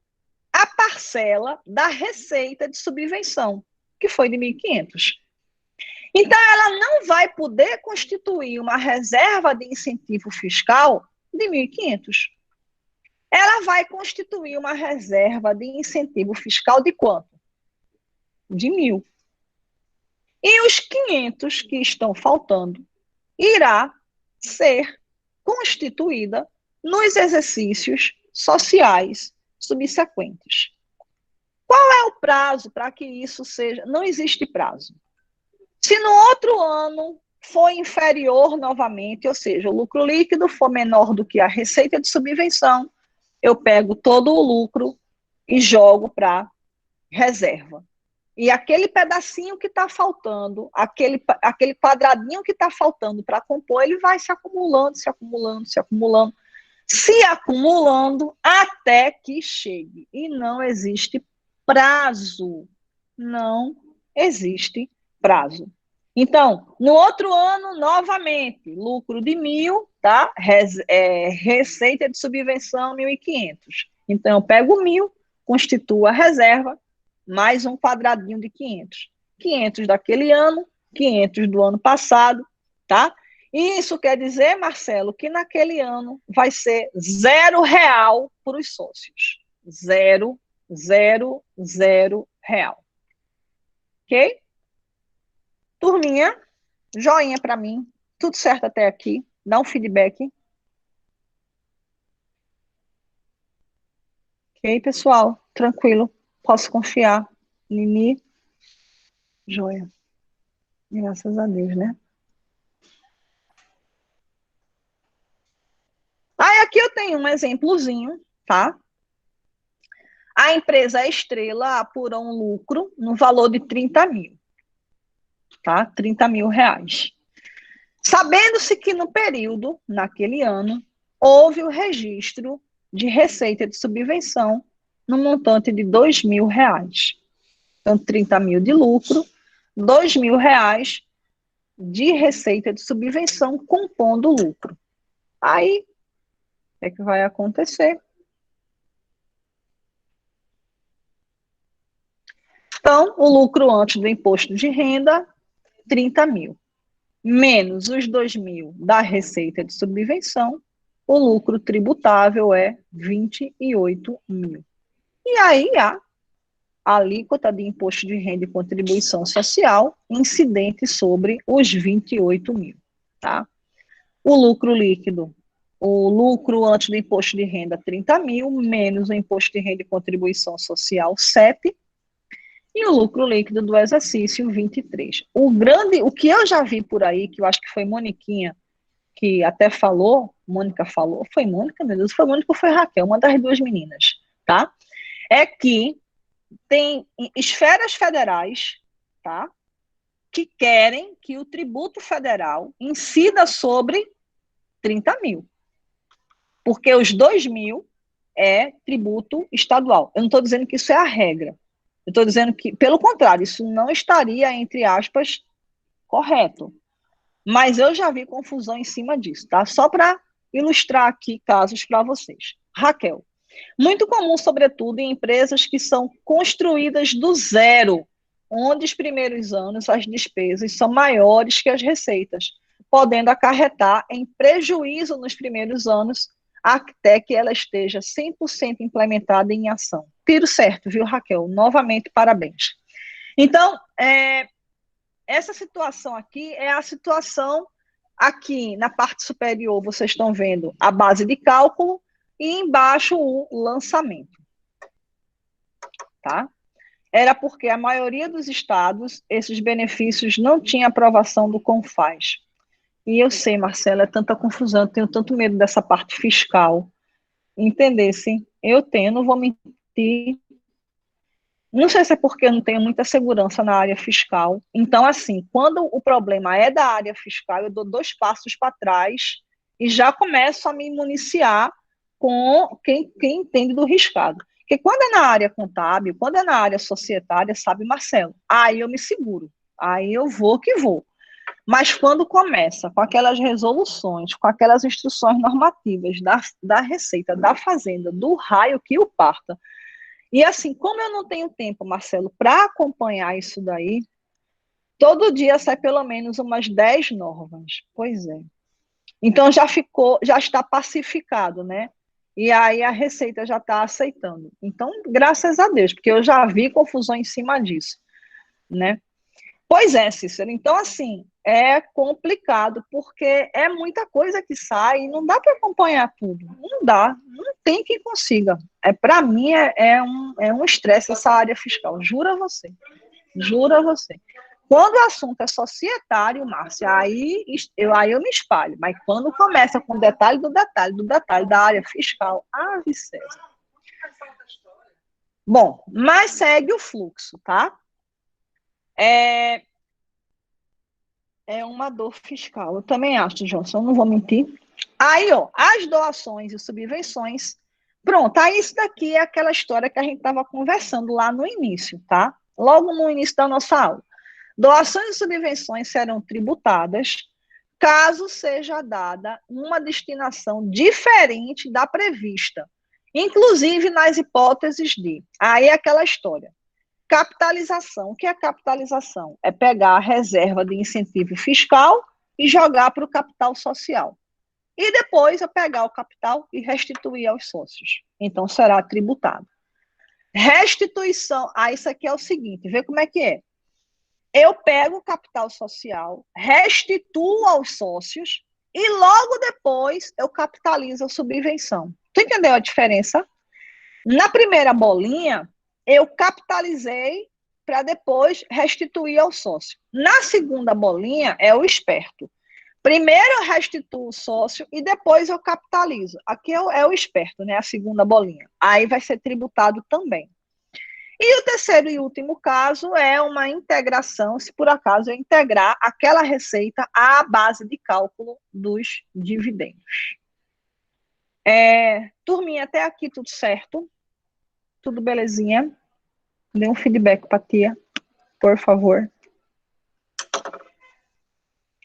à parcela da receita de subvenção, que foi de 1.500. Então, ela não vai poder constituir uma reserva de incentivo fiscal de 1.500. Ela vai constituir uma reserva de incentivo fiscal de quanto? De 1.000. E os 500 que estão faltando irá ser constituída nos exercícios sociais subsequentes. Qual é o prazo para que isso seja? Não existe prazo. Se no outro ano for inferior novamente, ou seja, o lucro líquido for menor do que a receita de subvenção, eu pego todo o lucro e jogo para reserva. E aquele pedacinho que está faltando, aquele quadradinho que está faltando para compor, ele vai se acumulando, se acumulando até que chegue. E não existe prazo. Não existe prazo. Então, no outro ano, novamente, lucro de 1.000, tá? Receita de subvenção, 1.500. Então, eu pego 1.000, constituo a reserva, mais um quadradinho de 500. 500 daquele ano, 500 do ano passado, tá? E isso quer dizer, Marcelo, que naquele ano vai ser R$0 para os sócios. 0, 0, 0 real. Ok? Turminha, joinha para mim. Tudo certo até aqui. Dá um feedback. Ok, pessoal? Tranquilo. Posso confiar. Nini. Joia. Graças a Deus, né? Aí aqui eu tenho um exemplozinho, tá? A empresa Estrela apurou um lucro no valor de 30 mil, tá? 30 mil reais. Sabendo-se que no período, naquele ano, houve o registro de receita de subvenção no montante de 2 mil reais. Então, 30 mil de lucro, 2 mil reais de receita de subvenção compondo o lucro. Aí, o que vai acontecer? Então, o lucro antes do imposto de renda, 30 mil. Menos os 2 mil da receita de subvenção, o lucro tributável é 28 mil. E aí a alíquota de imposto de renda e contribuição social incidente sobre os 28 mil. Tá? O lucro líquido, o lucro antes do imposto de renda, 30 mil, menos o imposto de renda e contribuição social, 7, e o lucro líquido do exercício, 23. O que eu já vi por aí, que eu acho que foi Moniquinha, que até falou, Mônica falou, foi Mônica, meu Deus, foi Mônica ou foi Raquel, uma das duas meninas, tá? É que tem esferas federais, tá? Que querem que o tributo federal incida sobre 30 mil. Porque os 2 mil é tributo estadual. Eu não estou dizendo que isso é a regra. Eu estou dizendo que, pelo contrário, isso não estaria, entre aspas, correto. Mas eu já vi confusão em cima disso, tá? Só para ilustrar aqui casos para vocês. Raquel, muito comum, sobretudo, em empresas que são construídas do zero, onde os primeiros anos as despesas são maiores que as receitas, podendo acarretar em prejuízo nos primeiros anos, até que ela esteja 100% implementada em ação. Tiro certo, viu, Raquel? Novamente, parabéns. Então, é essa situação aqui é a situação aqui na parte superior, vocês estão vendo a base de cálculo e embaixo o lançamento, tá? Era porque a maioria dos estados, esses benefícios não tinha aprovação do CONFAS. E eu sei, Marcela, é tanta confusão, eu tenho tanto medo dessa parte fiscal. Entendesse? Eu tenho, não vou mentir. Não sei se é porque eu não tenho muita segurança na área fiscal. Então, assim, quando o problema é da área fiscal, eu dou 2 passos para trás e já começo a me municiar com quem entende do riscado. Porque quando é na área contábil, quando é na área societária, sabe, Marcelo? Aí eu me seguro. Aí eu vou que vou. Mas quando começa com aquelas resoluções, com aquelas instruções normativas da Receita, da Fazenda, do raio que o parta, e assim, como eu não tenho tempo, Marcelo, para acompanhar isso daí, todo dia sai pelo menos umas 10 normas. Pois é. Então já está pacificado, né? E aí a Receita já está aceitando. Então, graças a Deus, porque eu já vi confusão em cima disso, né? Pois é, Cícero. Então, assim, é complicado, porque é muita coisa que sai e não dá para acompanhar tudo. Não dá, não tem quem consiga. Para mim, é um estresse essa área fiscal, juro a você. Juro a você. Quando o assunto é societário, Márcia, aí eu me espalho. Mas quando começa com detalhe do detalhe, do detalhe da área fiscal, César. Bom, mas segue o fluxo, tá? É uma dor fiscal. Eu também acho, Johnson, não vou mentir. Aí, ó, as doações e subvenções. Pronto, aí isso daqui é aquela história que a gente estava conversando lá no início, tá? Logo no início da nossa aula. Doações e subvenções serão tributadas caso seja dada uma destinação diferente da prevista, inclusive nas hipóteses de. Aí é aquela história. Capitalização. O que é capitalização? É pegar a reserva de incentivo fiscal e jogar para o capital social. E depois eu pegar o capital e restituir aos sócios. Então será tributado. Restituição. Isso aqui é o seguinte, vê como é que é. Eu pego o capital social, restituo aos sócios e logo depois eu capitalizo a subvenção. Tu entendeu a diferença? Na primeira bolinha, eu capitalizei para depois restituir ao sócio. Na segunda bolinha, é o esperto. Primeiro eu restituo o sócio e depois eu capitalizo. Aqui é o esperto, né? A segunda bolinha. Aí vai ser tributado também. E o terceiro e último caso é uma integração, se por acaso eu integrar aquela receita à base de cálculo dos dividendos. Turminha, até aqui tudo certo? Tudo belezinha? Dê um feedback para a tia, por favor.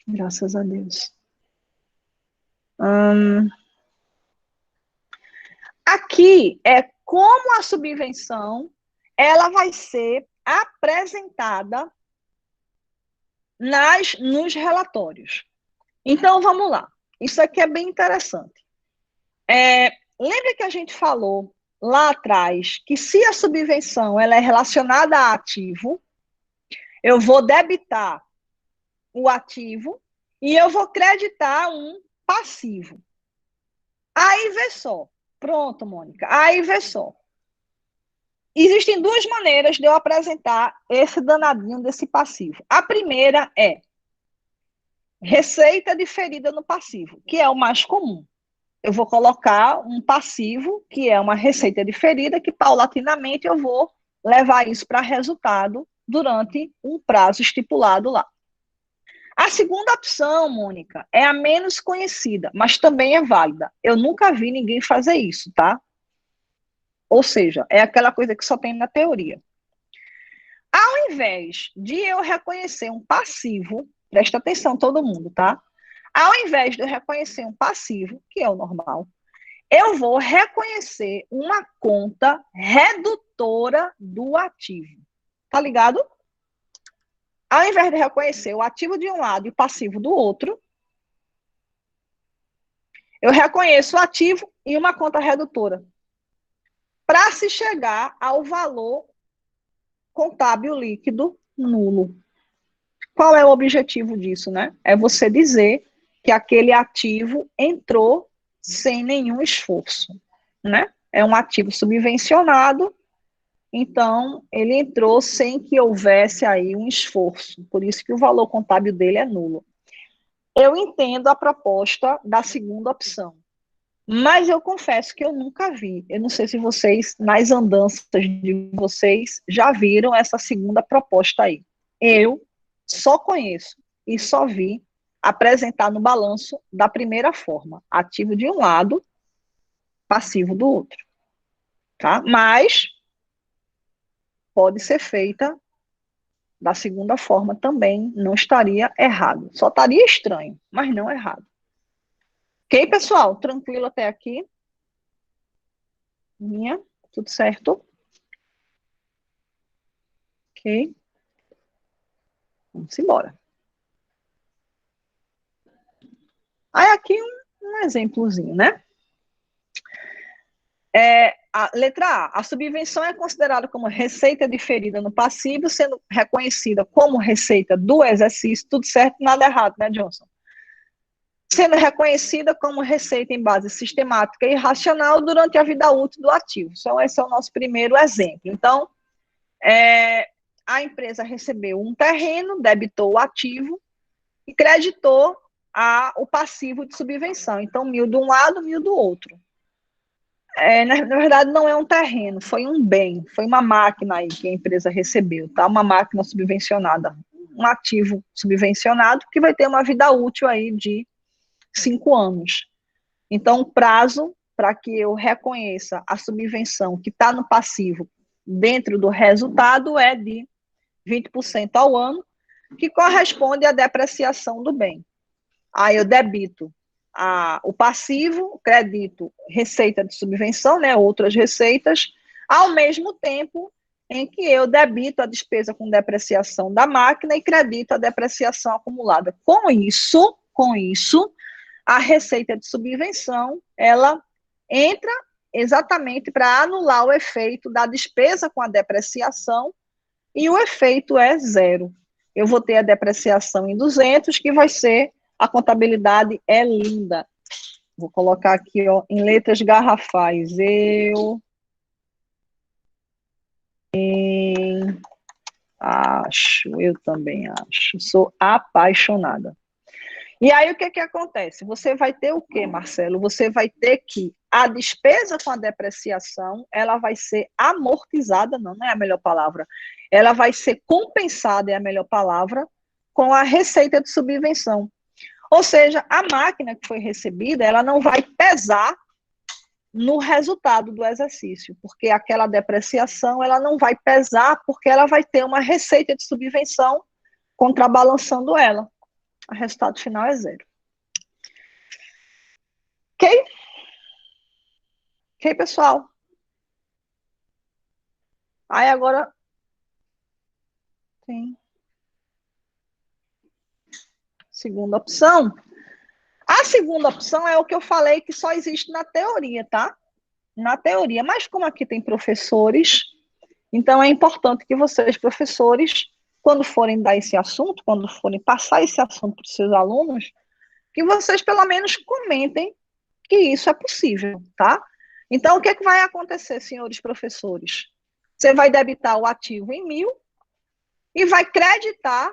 Graças a Deus. Aqui é como a subvenção ela vai ser apresentada nos relatórios. Então, vamos lá. Isso aqui é bem interessante. Lembra que a gente falou lá atrás que se a subvenção ela é relacionada a ativo, eu vou debitar o ativo e eu vou creditar um passivo. Aí vê só. Pronto, Mônica. Aí vê só. Existem 2 maneiras de eu apresentar esse danadinho desse passivo. A primeira é receita diferida no passivo, que é o mais comum. Eu vou colocar um passivo, que é uma receita diferida, que paulatinamente eu vou levar isso para resultado durante um prazo estipulado lá. A segunda opção, Mônica, é a menos conhecida, mas também é válida. Eu nunca vi ninguém fazer isso, tá? Ou seja, é aquela coisa que só tem na teoria. Ao invés de eu reconhecer um passivo, presta atenção todo mundo, tá? Ao invés de eu reconhecer um passivo, que é o normal, eu vou reconhecer uma conta redutora do ativo. Tá ligado? Ao invés de reconhecer o ativo de um lado e o passivo do outro, eu reconheço o ativo e uma conta redutora. Para se chegar ao valor contábil líquido nulo. Qual é o objetivo disso, né? É você dizer que aquele ativo entrou sem nenhum esforço, né? É um ativo subvencionado, então ele entrou sem que houvesse aí um esforço, por isso que o valor contábil dele é nulo. Eu entendo a proposta da segunda opção, mas eu confesso que eu nunca vi. Eu não sei se vocês, nas andanças de vocês, já viram essa segunda proposta aí. Eu só conheço e só vi apresentar no balanço da primeira forma, ativo de um lado, passivo do outro, tá? Mas pode ser feita da segunda forma também, não estaria errado. Só estaria estranho, mas não errado. Ok, pessoal? Tranquilo até aqui? Minha, tudo certo? Ok, vamos embora. Aí aqui um exemplozinho, né? A letra A subvenção é considerada como receita diferida no passivo, sendo reconhecida como receita do exercício, tudo certo, nada errado, né, Johnson? Sendo reconhecida como receita em base sistemática e racional durante a vida útil do ativo. Então, esse é o nosso primeiro exemplo. Então, a empresa recebeu um terreno, debitou o ativo e creditou o passivo de subvenção. Então, 1.000 de um lado, 1.000 do outro. Na verdade, não é um terreno, foi um bem, foi uma máquina aí que a empresa recebeu, tá? Uma máquina subvencionada, um ativo subvencionado que vai ter uma vida útil aí de 5 anos. Então, o prazo para que eu reconheça a subvenção que está no passivo dentro do resultado é de 20% ao ano, que corresponde à depreciação do bem. Aí eu debito o passivo, credito receita de subvenção, né, outras receitas, ao mesmo tempo em que eu debito a despesa com depreciação da máquina e credito a depreciação acumulada. Com isso, a receita de subvenção, ela entra exatamente para anular o efeito da despesa com a depreciação e o efeito é zero. Eu vou ter a depreciação em 200, que vai ser, a contabilidade é linda. Vou colocar aqui, ó, em letras garrafais. Eu também acho. Sou apaixonada. E aí, o que acontece? Você vai ter o quê, Marcelo? Você vai ter que a despesa com a depreciação, ela vai ser amortizada, não é a melhor palavra, ela vai ser compensada, é a melhor palavra, com a receita de subvenção. Ou seja, a máquina que foi recebida, ela não vai pesar no resultado do exercício, porque aquela depreciação, ela não vai pesar, porque ela vai ter uma receita de subvenção contrabalançando ela. O resultado final é zero. Ok? Ok, pessoal? Aí agora tem segunda opção. A segunda opção é o que eu falei que só existe na teoria, tá? Na teoria. Mas como aqui tem professores, então é importante que vocês, professores, quando forem dar esse assunto, quando forem passar esse assunto para os seus alunos, que vocês pelo menos comentem que isso é possível, tá? Então, o que vai acontecer, senhores professores? Você vai debitar o ativo em 1.000 e vai creditar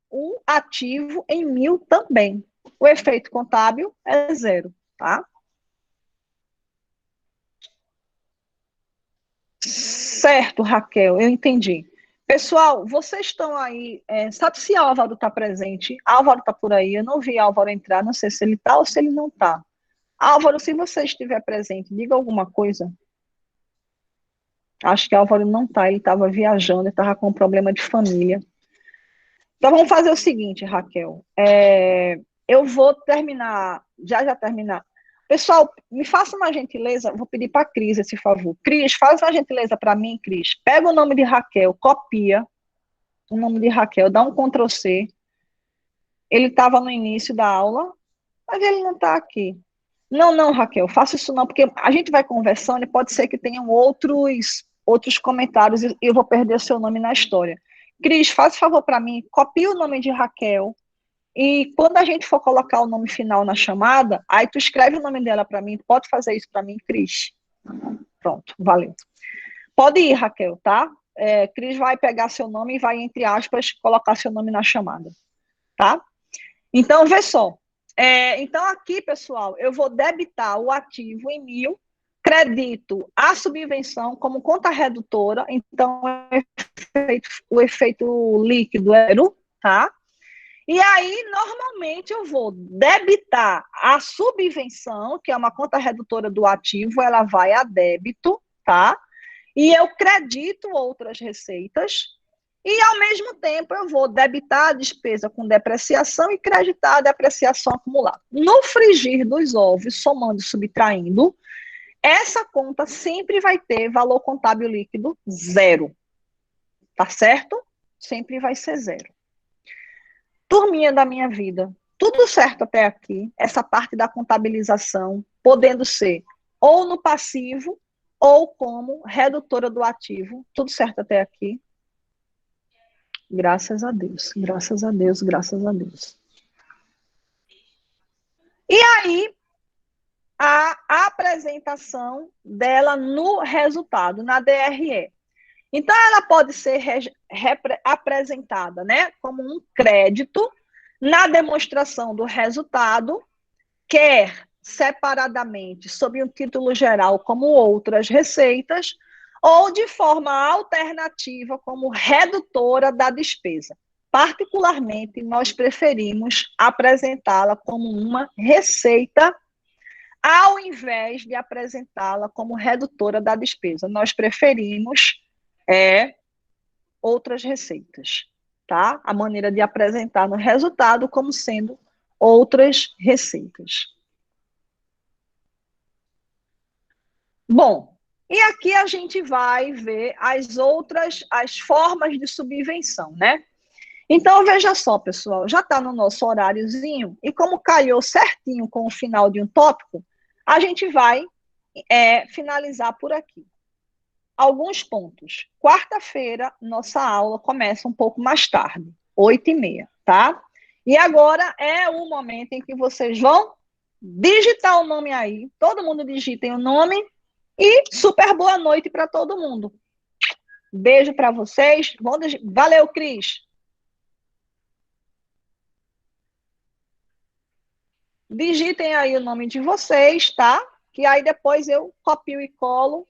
o ativo em 1.000 também. O efeito contábil é zero, tá? Certo, Raquel, eu entendi. Pessoal, vocês estão aí, sabe se Álvaro está presente? Álvaro está por aí, eu não vi Álvaro entrar, não sei se ele está ou se ele não está. Álvaro, se você estiver presente, diga alguma coisa. Acho que Álvaro não está, ele estava viajando, estava com um problema de família. Então vamos fazer o seguinte, Raquel. Eu vou terminar, já terminar. Pessoal, me faça uma gentileza, vou pedir para a Cris esse favor. Cris, faz uma gentileza para mim, Cris. Pega o nome de Raquel, copia o nome de Raquel, dá um Ctrl C. Ele estava no início da aula, mas ele não está aqui. Não, não, Raquel, faça isso não, porque a gente vai conversando e pode ser que tenham outros comentários e eu vou perder o seu nome na história. Cris, faz favor para mim, copia o nome de Raquel, e quando a gente for colocar o nome final na chamada, aí tu escreve o nome dela para mim, pode fazer isso para mim, Cris? Pronto, valeu. Pode ir, Raquel, tá? Cris vai pegar seu nome e vai, entre aspas, colocar seu nome na chamada, tá? Então, vê só. Então, aqui, pessoal, eu vou debitar o ativo em 1.000, credito a subvenção como conta redutora, então, o efeito líquido é zero, tá? E aí, normalmente, eu vou debitar a subvenção, que é uma conta redutora do ativo, ela vai a débito, tá? E eu credito outras receitas, e, ao mesmo tempo, eu vou debitar a despesa com depreciação e creditar a depreciação acumulada. No frigir dos ovos, somando e subtraindo, essa conta sempre vai ter valor contábil líquido zero, tá certo? Sempre vai ser zero. Turminha da minha vida, tudo certo até aqui, essa parte da contabilização, podendo ser ou no passivo, ou como redutora do ativo, tudo certo até aqui? Graças a Deus, graças a Deus, graças a Deus. E aí, a apresentação dela no resultado, na DRE. Então, ela pode ser apresentada, né, como um crédito na demonstração do resultado, quer separadamente, sob um título geral, como outras receitas, ou de forma alternativa, como redutora da despesa. Particularmente, nós preferimos apresentá-la como uma receita, ao invés de apresentá-la como redutora da despesa. Nós preferimos outras receitas, tá? A maneira de apresentar no resultado como sendo outras receitas. Bom, e aqui a gente vai ver as formas de subvenção, né? Então, veja só, pessoal, já está no nosso horáriozinho, e como calhou certinho com o final de um tópico, a gente vai finalizar por aqui. Alguns pontos. Quarta-feira, nossa aula começa um pouco mais tarde, 8h30, tá? E agora é o momento em que vocês vão digitar o nome aí, todo mundo digitem o nome, e super boa noite para todo mundo. Beijo para vocês. Valeu, Cris. Digitem aí o nome de vocês, tá? Que aí depois eu copio e colo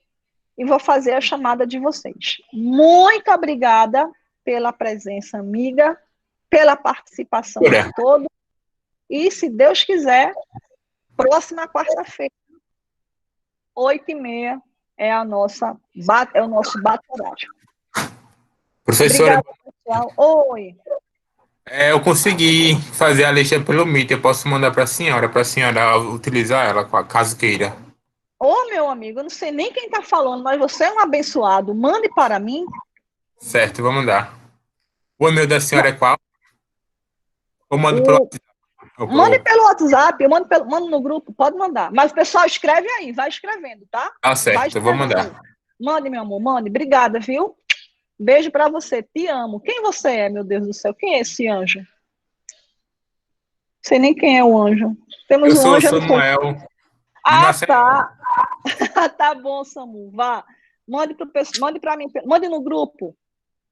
e vou fazer a chamada de vocês. Muito obrigada pela presença, amiga, pela participação de todos. E, se Deus quiser, próxima quarta-feira, 8h30, é o nosso bate-horário. Professora, obrigada, pessoal. Oi. eu consegui fazer a lista pelo Meet. Eu posso mandar para a senhora utilizar ela, caso queira. Meu amigo, eu não sei nem quem está falando, mas você é um abençoado. Mande para mim. Certo, vou mandar. O e-mail da senhora é qual? Ou mando pelo WhatsApp? Mande pelo WhatsApp, eu mando no grupo, pode mandar. Mas o pessoal escreve aí, vai escrevendo, tá? Tá certo, eu vou mandar. Mande, meu amor, mande. Obrigada, viu? Beijo para você, te amo. Quem você é, meu Deus do céu? Quem é esse anjo? Não sei nem quem é o anjo. Temos Eu um sou o anjo. Samuel. Tá. Tá bom, Samu, vá. Mande para mim, mande no grupo.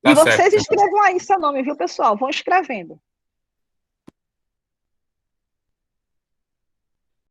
Tá E vocês certo. escrevam aí seu nome, viu, pessoal? Vão escrevendo.